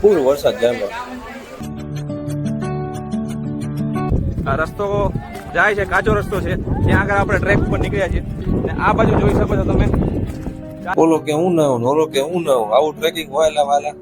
ફૂલ વરસાદ જામ્યો. આ રસ્તો જાય છે, કાચો રસ્તો છે, ત્યાં આગળ આપણે ટ્રેક ઉપર નીકળ્યા છીએ અને આ બાજુ જોઈ શકો છો તમે. ઓલો કે હું ના હું, ઓલો કે હું ના હું, આવું ટ્રેકિંગ વાયલા વાલા.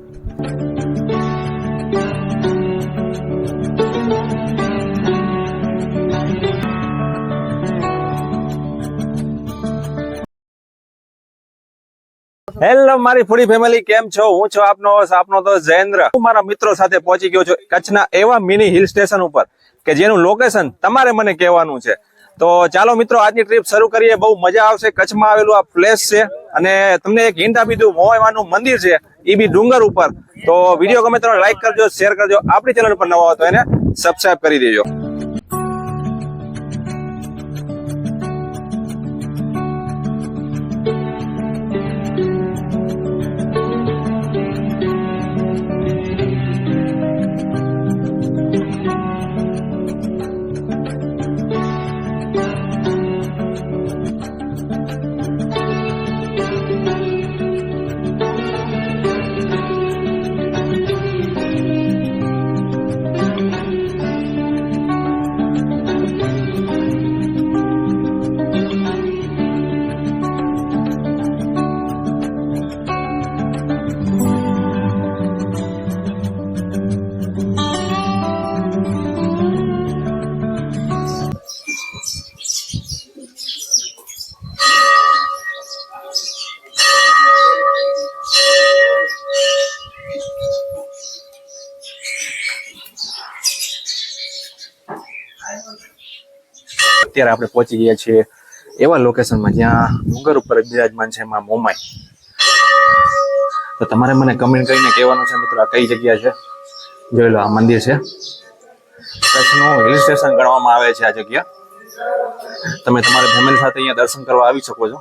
હેલો મારી ફૂડી ફેમિલી, કેમ છો? હું છું આપનો તો જયેન્દ્ર. હું મારા મિત્રો સાથે પહોંચી ગયો છું કચ્છના એવા મિની હિલ સ્ટેશન ઉપર કે જેનું લોકેશન તમારે મને કહેવાનું છે. તો ચાલો મિત્રો, આજની ટ્રીપ શરૂ કરીએ. બહુ મજા આવશે. કચ્છમાં આવેલું આ પ્લેસ છે અને તમને એક હિન્ટ આપી દઉં, મોમાઈમાનું મંદિર છે, એ બી ડુંગર ઉપર. તો વિડીયો ગમે તો લાઈક કરજો, શેર કરજો. આપણી ચેનલ પર નવા હોય તો એને સબસ્ક્રાઇબ કરી દેજો. અત્યારે આપણે પહોંચી ગયા છીએ એવા લોકેશનમાં જ્યાં ડુંગર ઉપર બિરાજમાન છે માં મોમાઈ. તો તમારે મને કમેન્ટ કરીને કહેવાનું છે મિત્રો, આ કઈ જગ્યા છે. જોઈ લો, આ મંદિર છે. કચ્છનું હિલ સ્ટેશન ગણવામાં આવે છે આ જગ્યા. તમે તમારી ફેમિલી સાથે અહીંયા દર્શન કરવા આવી શકો છો.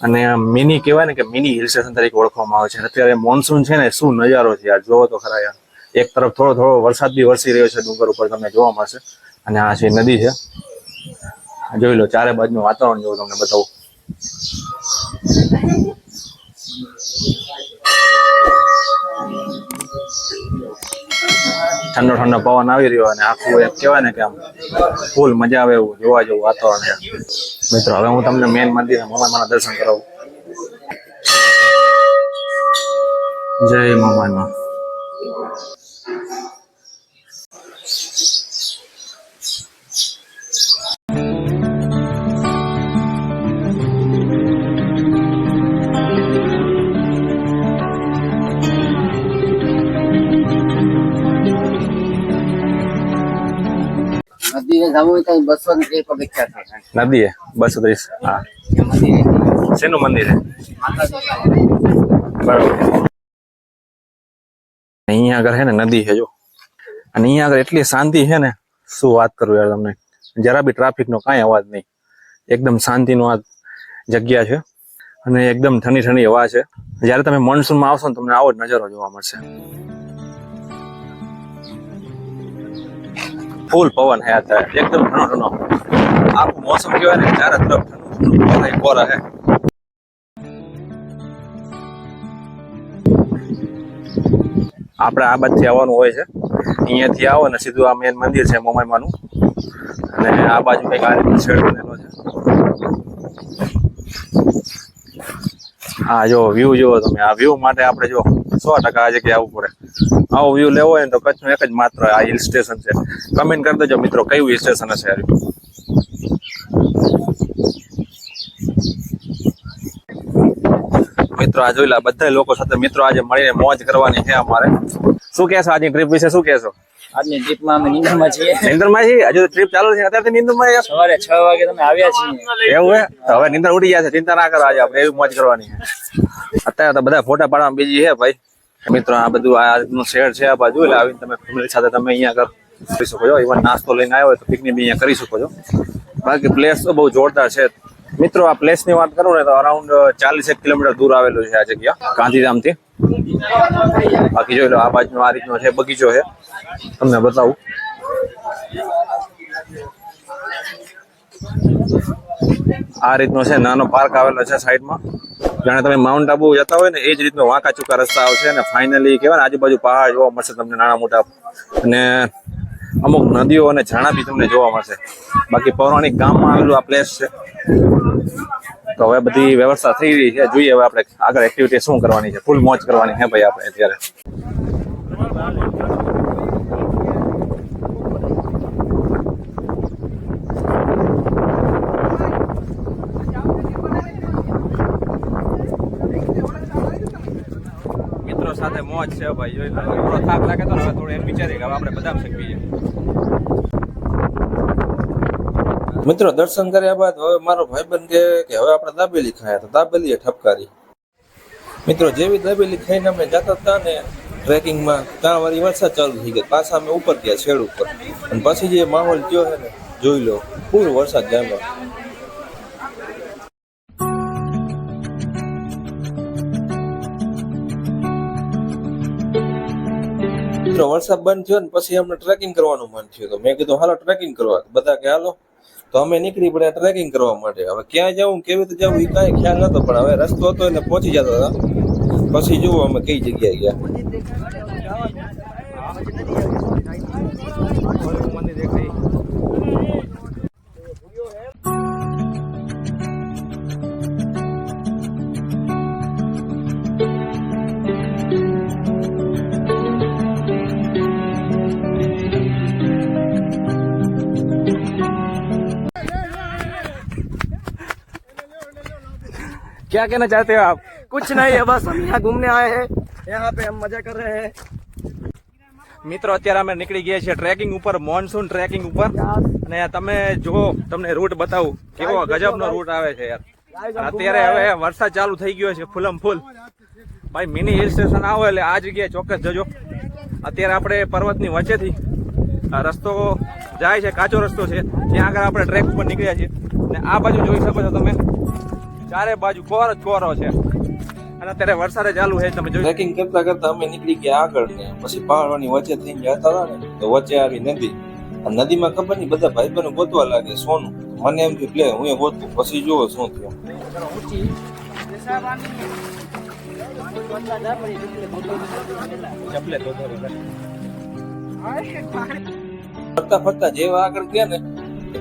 અને મિની કહેવાય ને કે મિની હિલ સ્ટેશન તરીકે ઓળખવામાં આવે છે. અત્યારે મોન્સૂન છે ને, શું નજારો છે યાર, જોવો તો ખરા યાર. એક તરફ થોડો થોડો વરસાદ બી વરસી રહ્યો છે ડુંગર ઉપર, તમને જોવા મળશે. અને આ છે નદી છે. જોઈ લો, ચારે બાજુનું વાતાવરણ જેવું તમને બતાવું. ઠંડો ઠંડો પવન આવી રહ્યો અને આખું એક કહેવાય ને કે આમ ફૂલ મજા આવે એવું જોવા જેવું વાતાવરણ છે. મિત્રો, હવે હું તમને મેન મંદિર મોમાઈમાના દર્શન કરાવું. જય મોમાઈમા. નદી હે 230. હા, શેનું મંદિર છે? બરાબર. અહીંયા આગળ છે ને નદી છે જો. અને અહીંયા આગળ એટલી શાંતિ છે ને, શું વાત કરું યાર તમને. જરા બી ટ્રાફિક નો કાંઈ અવાજ નહીં. એકદમ શાંતિનો આ જગ્યા છે અને એકદમ ઠંડી ઠંડી હવા છે. જયારે તમે મોન્સૂનમાં આવશો ને, તમને આવો જ નજારો જોવા મળશે. ફૂલ પવન હે અત્યારે, એકદમ ઠંડો ઠંડો. આખું મોસમ કહેવાય ને, ચારે તરફ ઠંડુ કોરા હે. આપણે આ બાજુથી આવવાનું હોય છે. અહીંયાથી આવો ને સીધું આ મેન મંદિર છે મોમાઈમાનું. અને આ બાજુ કંઈક આ રીતે શેડ બનેલો છે. હા જો, વ્યૂ જોવો તમે. આ વ્યૂ માટે આપણે જો 100% આ જગ્યાએ આવવું પડે. આવો વ્યૂ લેવો હોય ને તો કચ્છનું એક જ માત્ર આ હિલ સ્ટેશન છે. કમેન્ટ કરી દેજો મિત્રો, કયું હિલ સ્ટેશન હશે આ. મિત્રો આ જોઈ લો, બધા લોકો સાથે મિત્રો આજે મળીને મોજ કરવાની છે અમારે. શું કહેશો આજની ટ્રીપ વિશે? શું કહેશો? આજની ટ્રીપમાં અમે નીંદરમાં છીએ. નીંદરમાં છીએ? હજુ તો ટ્રીપ ચાલુ છે અત્યારથી નીંદરમાં? સવારે 6 વાગે તમે આવ્યા છીએ. એવું હે? તો હવે નીંદર ઉડી ગયા છે, ચિંતા ના કરો. આજે આપણે એવી મોજ કરવાની છે. અત્યારે તો બધા ફોટા પાડવામાં બીજી છે ભાઈ. મિત્રો આ બધું આજનું શેર છે આ બાજુ. એટલે આવીને તમે ફેમિલી સાથે તમે અહીંયા કરી શકો છો. ઇવન નાસ્તો લઈને આવ્યો હોય તો પિકનિક બી અહીંયા કરી શકો છો. બાકી પ્લેસ તો બહુ જોરદાર છે. મિત્રો આ પ્લેસ ની વાત કરું ને તો અરાઉન્ડ 41 કિલોમીટર દૂર આવેલું છે આ જગ્યા ગાંધીધામ થી. બાકી જોઈ લો, આ બાજુ આ રીતનો છે બગીચો છે, તમને બતાવું. આ રીતનો છે નાનો પાર્ક આવેલો છે સાઈડમાં. જાણે તમે માઉન્ટ આબુ જતા હોય ને એ જ રીતનો વાંકા ચૂકા રસ્તા આવશે અને ફાઇનલી કહેવાય ને આજુબાજુ પહાડ જોવા મળશે તમને નાના મોટા અને અમુક નદીઓ અને ઝરણા બી તમને જોવા મળશે. બાકી પૌરાણિક ગામમાં આવેલું આ પ્લેસ છે. તો હવે બધી વ્યવસ્થા થઈ રહી છે. જોઈએ હવે આપણે આગળ એક્ટિવિટી શું કરવાની છે. ફૂલ મોજ કરવાની છે ભાઈ આપણે અત્યારે. મિત્રો સાથે મોજ છે ભાઈ. જોઈ લો થોડો થાક લાગે તો હવે થોડું એમ વિચારીએ કે હવે આપણે બદામ શેકીએ. મિત્રો દર્શન કર્યા બાદ હવે મારો ભાઈબંધ કે હવે આપણે દાબેલી ખાયા તો દાબેલી ઠપકારી. મિત્રો જેવી દાબેલી ખાઈને અમે જતા હતા ને ટ્રેકિંગમાં ત્યાં વાળી વરસાદ ચાલુ થઈ ગયો. પાછા અમે ઉપર ગયા છેડ ઉપર અને પછી જે માહોલ થયો છે ને જોઈ લો પૂરો વરસાદ જામ્યો. મિત્રો વરસાદ બંધ થયો ને પછી અમને ટ્રેકિંગ કરવાનું મન થયું તો મેં કીધું હાલો ટ્રેકિંગ કરવા. બધા કે હાલો તો અમે નીકળી પડ્યા ટ્રેકિંગ કરવા માટે. હવે ક્યાં જવું કેવી રીતે જવું એ કાંઈ ખ્યાલ નતો પણ હવે રસ્તો હતો એટલે પહોંચી જતા હતા. પછી જુઓ અમે કઈ જગ્યાએ ગયા. क्या कहना चाहते हो आप? कुछ नहीं है, बस हम यहाँ घूमने आए हैं, यहाँ पे हम मजा कर रहे हैं. મિત્રો અત્યારે અમે નીકળી ગયા છીએ ટ્રેકિંગ ઉપર, મોનસૂન ટ્રેકિંગ ઉપર. અને તમે જો તમને રૂટ બતાવું કેવો ગજબનો રૂટ આવે છે યાર. અત્યારે હવે વરસાદ ચાલુ થઈ ગયો છે ફૂલમ ફૂલ. ભાઈ મિની હિલ સ્ટેશન આવો એટલે આ જગ્યાએ ચોક્કસ જજો. અત્યારે આપણે પર્વતની વચ્ચેથી આ રસ્તો જાય છે, કાચો રસ્તો છે, ત્યાં આગળ આપણે ટ્રેક ઉપર નીકળ્યા છીએ. અને આ બાજુ જોઈ શકો છો તમે, ચારે બાજુ કોરો જ કોરો છે અને અત્યારે વરસાદ ચાલુ છે. તમે જોઈ ટ્રેકિંગ કરતા કરતા અમે નીકળી ગયા આગળ ને પછી પહાડોની વચ્ચે થઈને જતા હતા ને તો વચ્ચે આવી નદી. આ નદીમાં ખબર નહીં બધા ભાઈબંધો ગોતવા લાગે સોનું. મને એમ થયું લે હું એ ગોતું. પછી જુઓ શું થયું. ફરતા ફરતા જેવા આગળ ગયા ને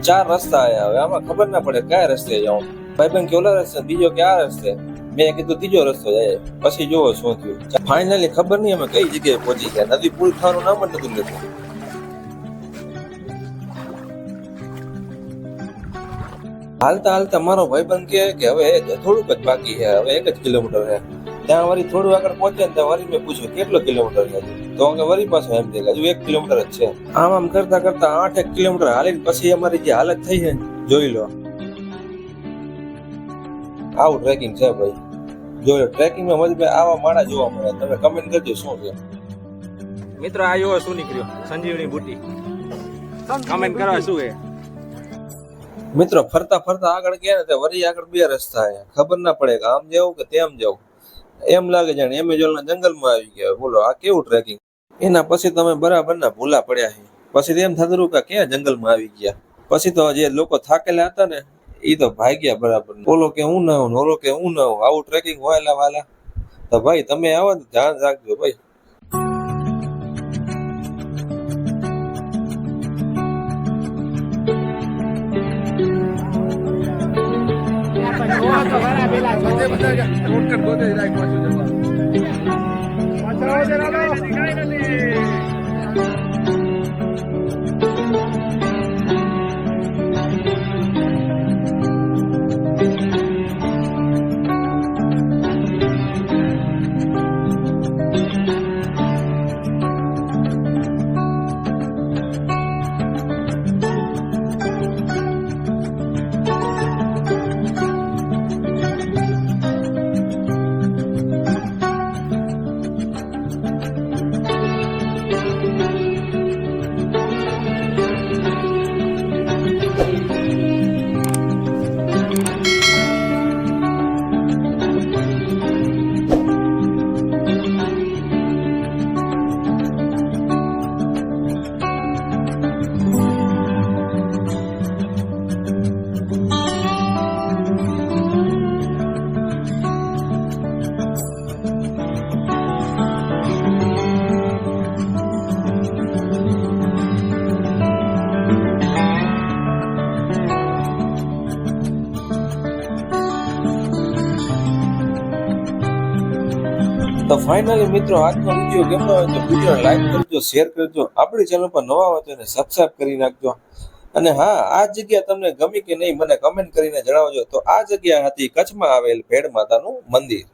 4 રસ્તા આવ્યા. હવે આમાં ખબર ના પડે કયા રસ્તે જાઉં. ભાઈબંધ કે ઓલા રસ્તે, બીજો કે આ રસ્તે. મેં કીધું ત્રીજો રસ્તો જાય. પછી જોવો શું થયું. ફાઇનલી ખબર નહીં અમે કઈ જગ્યાએ પહોંચી ગયા. નદી પૂરી થવાનું નામ જ નથી લેતું. હાલતા હાલતા મારો ભાઈબંધ કે હવે થોડુંક જ બાકી છે, હવે 1 જ કિલોમીટર છે. ત્યાં વળી થોડું આગળ પહોંચ્યા ત્યાં વળી મેં પૂછ્યું કેટલો કિલોમીટર છે તો કે વળી પાછો એમ કે હજુ 1 કિલોમીટર જ છે. આમ કરતા કરતા 8 કિલોમીટર હાલીને પછી અમારી જે હાલત થઈ છે જોઈ લો. આવું ટ્રેકિંગ છે ભાઈ. જોઈ લો ટ્રેકિંગમાં મજબૂત આવા માળા જોવા મળે. તમે કમેન્ટ કરજો શું છે. મિત્રો આ જોવો શું નીકળ્યો, સંજીવની બુટી. કમેન્ટ કરવા શું છે. મિત્રો ફરતા ફરતા આગળ ગયા ને ત્યાં વળી આગળ 2 રસ્તા આવ્યા. ખબર ના પડે કે આમ જવું કે તેમ જવું. એમ લાગે જાણે એમેઝોનના જંગલમાં આવી ગયા. બોલો આ કેવું ટ્રેકિંગ. એના પછી તમે બરાબરના ભૂલા પડ્યા છે. પછી એમ થતું હતું કે ક્યાં જંગલમાં આવી ગયા. પછી તો જે લોકો થાકેલા હતા ને એ તો ભાગ્યા બરાબર. ઓલો કે હું ના આવું, ઓલો કે હું ના આવું. આવું ટ્રેકિંગ હોય વાલા તો ભાઈ તમે આવો ને ધ્યાન રાખજો ભાઈ. તો ફાઇનલી મિત્રો આજનો વિડીયો ગમ્યો હોય તો વિડીયો લાઈક કરજો, શેર કરજો, આપણી ચેનલ પર નવા હોય તો એને સબસ્ક્રાઇબ કરી નાખજો. અને હા, આ જગ્યા તમને ગમી કે નહીં મને કમેન્ટ કરીને જણાવજો. તો આ જગ્યા હતી કચ્છમાં આવેલ ભેડ માતાનું મંદિર.